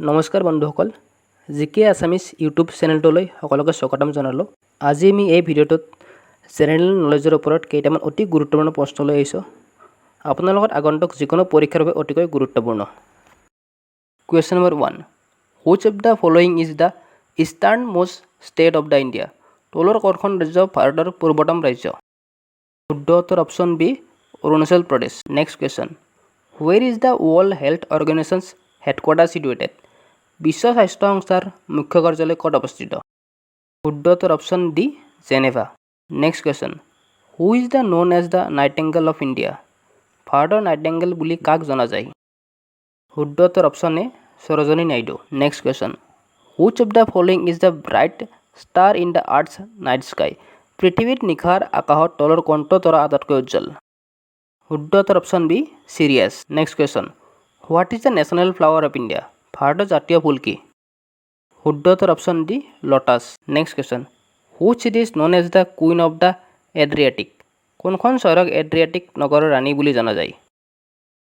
নমস্কাৰ বন্ধুসকল জিকে আছামিজ ইউটিউব চেনেলটোলৈ সকলোকে স্বাগতম জনালোঁ। আজি আমি এই ভিডিঅ'টোত জেনেৰেল নলেজৰ ওপৰত কেইটামান অতি গুৰুত্বপূৰ্ণ প্ৰশ্ন লৈ আহিছোঁ। আপোনাৰ লগত আগন্তুক যিকোনো পৰীক্ষাৰ বাবে অতিকৈ গুৰুত্বপূৰ্ণ। Question number 1, which of the following is the easternmost state of the India? তলৰ কোনখন ৰাজ্য ভাৰতৰ পূৰ্বতম ৰাজ্য? শুদ্ধ উত্তৰ option B, Arunachal Pradesh. Next question, where is the world health organisation's headquarter situated? বিশ্ব স্বাস্থ্য সংস্থাৰ মুখ্য কাৰ্যালয় ক'ত অৱস্থিত? শুদ্ধ উত্তৰ option D, Geneva. Next question, who is the known as the nightingale of India? ভাৰতৰ নাইটিংগেল বুলি কাক জনা যায়? শুদ্ধ উত্তৰ option A, Sarojini Naidu. Next question, which of the following is the bright star in the earth's night sky? পৃথিৱীত নিশাৰ আকাশত তলৰ কোনটো তৰা আটাইতকৈ উজ্জ্বল? শুদ্ধ উত্তৰ option B, Sirius. Next question, what is the national flower of India? ভাৰতৰ জাতীয় ফুল কি? শুদ্ধ উত্তৰ option D, lotus. Next question, which city is known as the queen of the Adriatic? কোনখন চহৰক এড্ৰিয়াটিক নগৰৰ ৰাণী বুলি জনা যায়?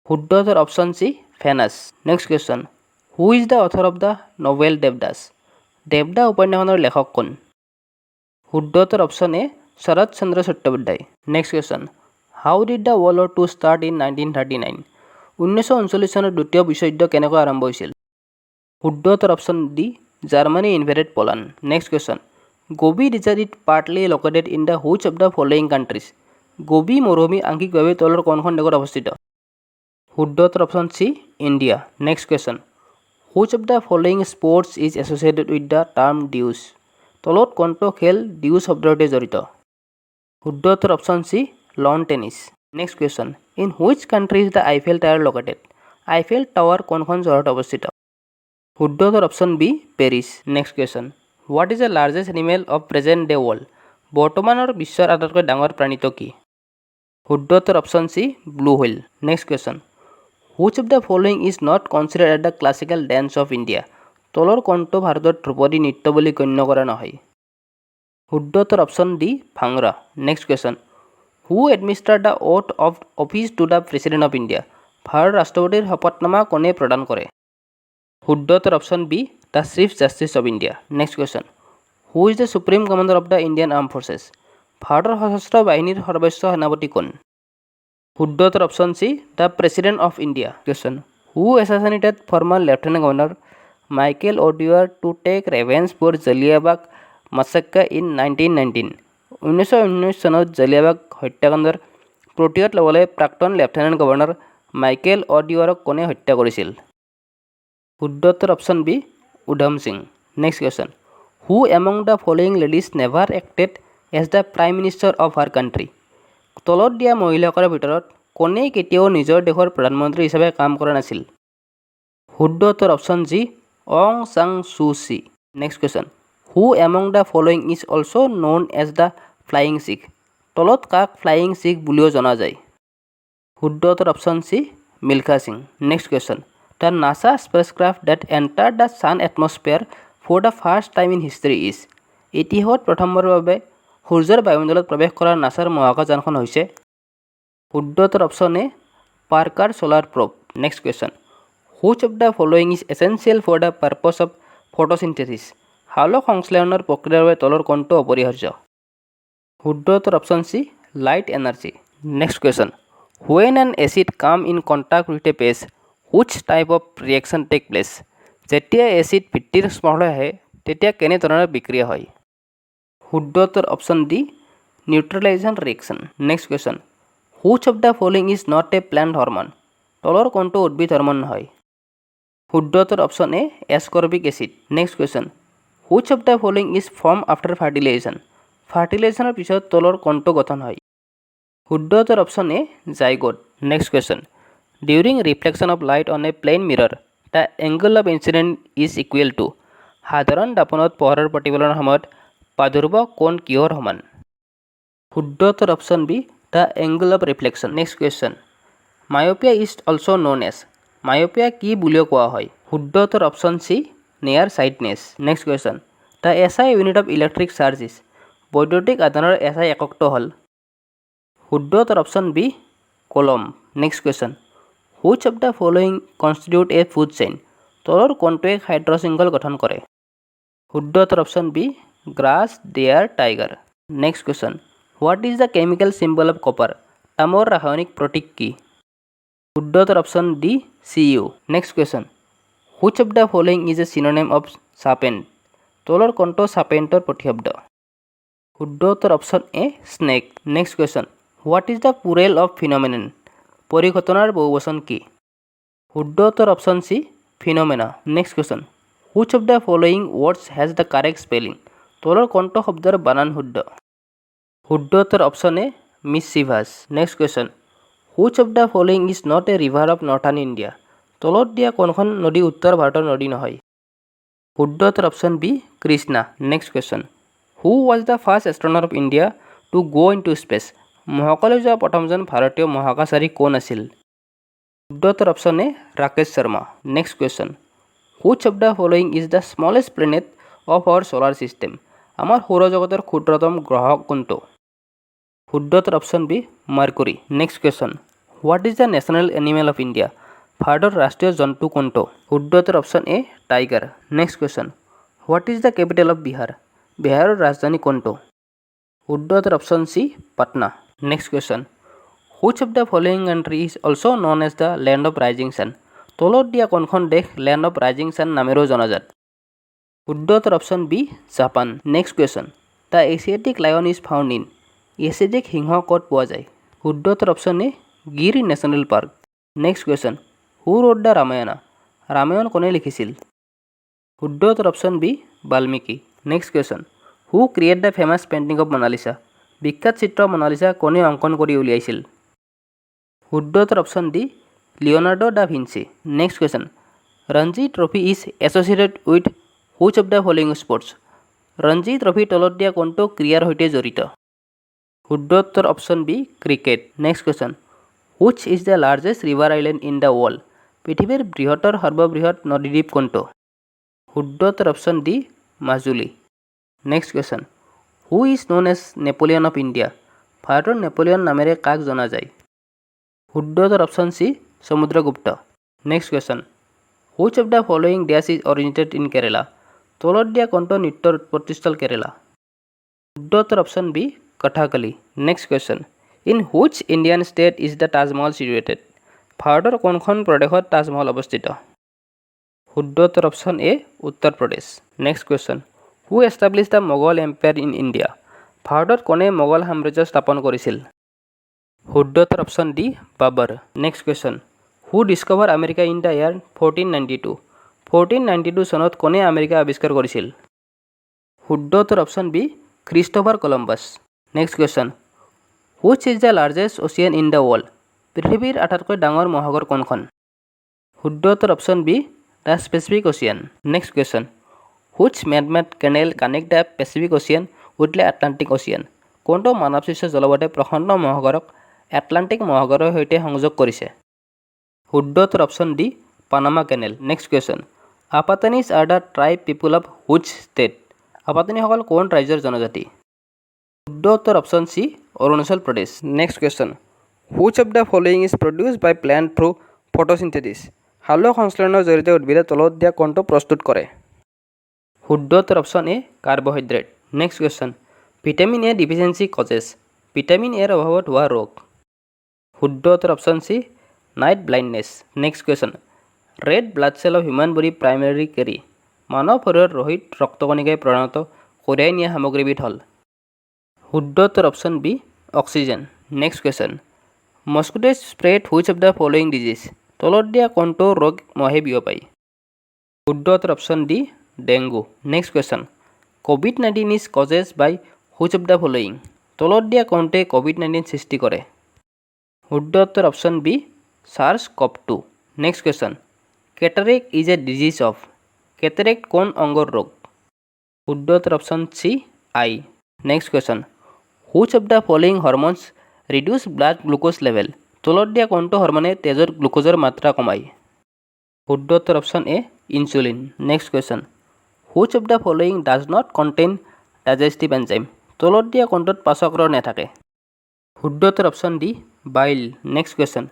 শুদ্ধ উত্তৰ option C, Venice. Next question, who is the author of the novel Devdas? Devdas উপন্যাসখনৰ লেখক কোন? শুদ্ধ উত্তৰ option A, Sarat Chandra Chattopadhyay. Next question, how did the world war 2 start in 1939? 1939 চনত দ্বিতীয় বিশ্বযুদ্ধ কেনেকৈ আৰম্ভ হৈছিল? শুদ্ধ উত্তৰ option D, Germany invaded Poland. Next question, Gobi desert is partly located in the which of the following countries? Gobi মৰুভূমি আংশিকভাৱে তলৰ কোনখন দেশত অৱস্থিত? শুদ্ধ উত্তৰ option C, India. Next question, which of the following sports is associated with the term deuce? তলত কোনটো খেল ডিউ শব্দৰ সৈতে জড়িত? শুদ্ধ উত্তৰ option C, lawn tennis. Next question, in which country is the Eiffel tower located? Eiffel tower কোনখন চহৰত অৱস্থিত? শুদ্ধ উত্তৰ option B, Paris. Next question, what is the largest animal of present day world? বৰ্তমানৰ বিশ্বৰ আটাইতকৈ ডাঙৰ প্ৰাণীটো কি? শুদ্ধ উত্তৰ option C, blue whale. Next question, which of the following is not considered at the classical dance of India? তলৰ কোনটো ভাৰতৰ ধ্ৰুপদী নৃত্য বুলি গণ্য কৰা নহয়? শুদ্ধ উত্তৰ option D, Bhangra. Next question, who administer the oath of office to the president of India? ভাৰতৰ ৰাষ্ট্ৰপতিৰ শপতনামা কোনে প্ৰদান কৰে? শুদ্ধ উত্তৰ option B, the chief justice of India. Next question, who is the supreme commander of the Indian arm forces? ভাৰতৰ সশস্ত্ৰ বাহিনীৰ সৰ্বোচ্চ সেনাপতি কোন? শুদ্ধ উত্তৰ option C, the president of India. Question, who assassinated former lieutenant governor Michael O'Dwyer to take revenge for Jallianwala massacre in 1919? 1919 চনত জালিয়ানৱালা হত্যাকাণ্ডৰ প্ৰতিশোধ ল'বলৈ প্ৰাক্তন লেফটেনেণ্ট গভৰ্ণৰ মাইকেল অ'ডিৱাৰক কোনে হত্যা কৰিছিল? শুদ্ধ উত্তৰ option B, Udham Singh. Next question, who among the following ladies never acted as the prime minister of her country? তলত দিয়া মহিলাসকলৰ ভিতৰত কোনেও কেতিয়াও নিজৰ দেশৰ প্ৰধানমন্ত্ৰী হিচাপে কাম কৰা নাছিল? শুদ্ধ উত্তৰ অপশ্যন জি, অং চাং চু চি। Next question, who among the following is also' known as the flying Sikh? তলত কাক ফ্লাইং শিখ বুলিও জনা যায়? শুদ্ধ উত্তৰ option C, Milkha Singh. Next question, the NASA spacecraft that entered the sun atmosphere for the first time in history is? ইতিহাসত প্ৰথমবাৰৰ বাবে সূৰ্যৰ বায়ুমণ্ডলত প্ৰৱেশ কৰা নাছাৰ মহাকাশযানখন হৈছে? শুদ্ধ উত্তৰ option A, Parker solar probe. Next question, which of the following is essential for the purpose of photosynthesis? সালোক সংশ্লেষণৰ প্ৰক্ৰিয়াৰ বাবে তলৰ কোনটো অপৰিহাৰ্য? শুদ্ধ উত্তৰ option C, light energy. Next question, when an acid come in contact with a base which type of reaction take place? যেতিয়া এচিড ভিত্তিৰ স্পৰ্শলৈ আহে তেতিয়া কেনেধৰণৰ বিক্ৰিয়া হয়? শুদ্ধ উত্তৰ option D, neutralisation reaction. Next question, which of the following is not a plant hormone? তলৰ কোনটো উদ্ভিদ হৰম'ন নহয়? শুদ্ধ উত্তৰ option A, ascorbic acid. Next question, which of the following is form after fertilisation? ফাৰ্টিলাইজেশ্যনৰ পিছত তলৰ কোনটো গঠন হয়? শুদ্ধ উত্তৰ option A, zygote. Next question, during reflection of light on a plane mirror the angle of incident is equal to? সাধাৰণ দাপোণত পোহৰৰ প্ৰতিফলনৰ সময়ত প্ৰাদুৰ্ভাৱ কোণ কিহৰ সমান? শুদ্ধ উত্তৰ option B, the angle of reflection. Next question, myopia is also' known as? Myopia কি বুলিও কোৱা হয়? শুদ্ধ উত্তৰ option C, near sightedness. Next question, the SI unit of electric charge is? বৈদ্যুতিক আধানৰ এছআই এককটো হ'ল? শুদ্ধ উত্তৰ option B, coulomb. Next question, which of the following constitute a food chain? তলৰ কোনটোৱে খাদ্য শৃংখল গঠন কৰে? শুদ্ধ উত্তৰ option B grass, deer, tiger. Next question, what is the chemical symbol of copper? তামৰ ৰাসায়নিক প্ৰতীক কি? শুদ্ধ উত্তৰ option D Cu। Next question, which of the following is a synonym of serpent? তলৰ কোনটো চাৰ্পেণ্টৰ প্ৰতিশব্দ? শুদ্ধ উত্তৰ option A snake. Next question, what is the plural of phenomenon? পৰিঘটনাৰ বহুবচন কি? শুদ্ধ উত্তৰ option C phenomena. Next question, which of the following words has the correct spelling? তলৰ কোনটো শব্দৰ বানান শুদ্ধ? শুদ্ধ উত্তৰ option A mischievous. Next question, which of the following is not a river of northern India? তলত দিয়া কোনখন নদী উত্তৰ ভাৰতৰ নদী নহয়? শুদ্ধ উত্তৰ option B Krishna. Next question, who was the first astronaut of India to go' into space? মহাকাশলৈ যোৱা প্ৰথমজন ভাৰতীয় মহাকাশচাৰী কোন আছিল? শুদ্ধ উত্তৰ option A Rakesh Sharma. Next question, which of the following is the smallest planet of our solar system? আমাৰ সৌৰজগতৰ ক্ষুদ্ৰতম গ্ৰহ কোনটো? শুদ্ধ উত্তৰ option B Mercury. Next question, what is the national animal of India? ভাৰতৰ ৰাষ্ট্ৰীয় জন্তু কোনটো? শুদ্ধ উত্তৰ option A tiger. Next question, what is the capital of Bihar? বিহাৰৰ ৰাজধানী কোনটো? শুদ্ধ উত্তৰ option C Patna. Next question, which of the following country is also' known as the land of rising sun? তলত দিয়া কোনখন দেশ লেণ্ড অফ ৰাইজিং ছান নামেৰেও জনাজাত? শুদ্ধ উত্তৰ option B Japan. Next question, the Asiatic lion is found in? Asiatic সিংহ ক'ত পোৱা যায়? শুদ্ধ উত্তৰ option A Gir national park. Next question, who wrote the Ramayana? Ramayan কোনে লিখিছিল? শুদ্ধ উত্তৰ option B Valmiki. Next question, who create the famous painting of Mona Lisa? বিখ্যাত চিত্ৰ মনালিছা কোনে অংকন কৰি উলিয়াইছিল? শুদ্ধ উত্তৰ option D Leonardo da Vinci. Next question, Ranji trophy is associated with which of the following sports? Ranji trophy তলত দিয়া কোনটো ক্ৰীড়াৰ সৈতে জড়িত? শুদ্ধ উত্তৰ option B cricket. Next question, which is the largest river island in the world? পৃথিৱীৰ বৃহত্তৰ সৰ্ববৃহৎ নদীদ্বীপ কোনটো? শুদ্ধ উত্তৰ option D Majuli. Next question, who is known as Napoleon of India? ভাৰতৰ নেপোলিয়ন নামেৰে কাক জনা যায়? শুদ্ধ উত্তৰ option C Samudragupta. Next question, which of the following dance is originated in কেৰেলা? তলত দিয়া কোনটো নৃত্যৰ উৎপত্তিস্থল কেৰেলা? শুদ্ধ উত্তৰ option B Kathakali. Next question, in which Indian state is the Taj Mahal situated? ভাৰতৰ কোনখন প্ৰদেশত তাজমহল অৱস্থিত? শুদ্ধ উত্তৰ option A Uttar Pradesh. Next question, who establish the Mughal empire in India? ভাৰতত কোনে মোগল সাম্ৰাজ্য স্থাপন কৰিছিল? শুদ্ধ উত্তৰ option D Babur. Next question, who discover America in the year 1492? 1492 চনত কোনে আমেৰিকা আৱিষ্কাৰ কৰিছিল? শুদ্ধ উত্তৰ option B Christopher Columbus. Next question, which is the largest ocean in the world? পৃথিৱীৰ আটাইতকৈ ডাঙৰ মহাসাগৰ কোনখন? শুদ্ধ উত্তৰ option B the Pacific ocean. Next question, which made canal connect the Pacific ocean with the Atlantic ocean? কোনটো মানৱসৃষ্ট জলপথে প্ৰশান্ত মহাসাগৰক এটলাণ্টিক মহাসাগৰৰ সৈতে সংযোগ কৰিছে? শুদ্ধ উত্তৰ option D Panama canal. Next question, Apatanis are the tribe people of which state? আপাতানিসকল কোন ৰাজ্যৰ জনজাতি? শুদ্ধ উত্তৰ option C Arunachal Pradesh. Next question, which of the following is produce by plant through photosynthesis? সালোক সংশ্লেষণৰ জৰিয়তে উদ্ভিদে তলত দিয়া কোনটো প্ৰস্তুত কৰে? শুদ্ধ উত্তৰ option A carbohydrate. Next question, vitamin A deficiency causes? Vitamin এৰ অভাৱত হোৱা ৰোগ? শুদ্ধ উত্তৰ option C night blindness. Next question, red blood cell of human body primary carry? মানৱ শৰীৰত ৰোহিত ৰক্তকণিকাই প্ৰধানত কঢ়িয়াই নিয়া সামগ্ৰীবিধ হ'ল? শুদ্ধ উত্তৰ option B oxygen. Next question, mosquitoes spread which of the following disease? তলত দিয়া কোনটো ৰোগ মহে বিয়পায়? শুদ্ধ উত্তৰ option D dengue. Next question, COVID-19 is causes by which of the following? তলত দিয়া কোনটোৱে COVID-19 সৃষ্টি কৰে? শুদ্ধ উত্তৰ option B SARS-CoV-2। Next question, cataract is a disease of? Cataract কোন অংগৰ ৰোগ? শুদ্ধ উত্তৰ option C eye. Next question, which of the following হৰম'নছ reduce blood glucose level? তলত দিয়া কোনটো হৰম'নে তেজত গ্লুক'জৰ মাত্ৰা কমায়? শুদ্ধ উত্তৰ option A insulin. Next question, which of the following does not contain digestive enzyme? তলত দিয়া কোনটোত পাচকৰস নাথাকে? শুদ্ধ উত্তৰ option D bile. Next question,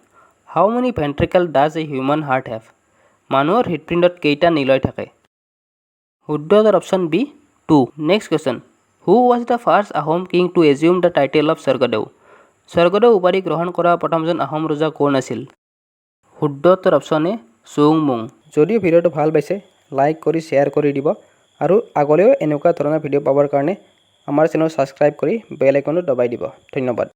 how many ventricle does a human heart have? মানুহৰ হৃদপিণ্ডত কেইটা নিলয় থাকে শুদ্ধ উত্তৰ option B 2 next question who was the first Ahom king to assume the title of Swargadeo Swargadeo উপাধি গ্ৰহণ কৰা প্ৰথমজন আহোম ৰজা কোন আছিল শুদ্ধ উত্তৰ অপশ্যন এ চুহুংমুং যদিও ভিডিঅ'টো ভাল পাইছে লাইক কৰি শ্বেয়াৰ কৰি দিব আৰু আগলৈও এনেকুৱা ধৰণৰ ভিডিঅ' পাবৰ কাৰণে আমাৰ চেনেল ছাবস্ক্ৰাইব কৰি বেল আইকনটো দবাই দিব ধন্যবাদ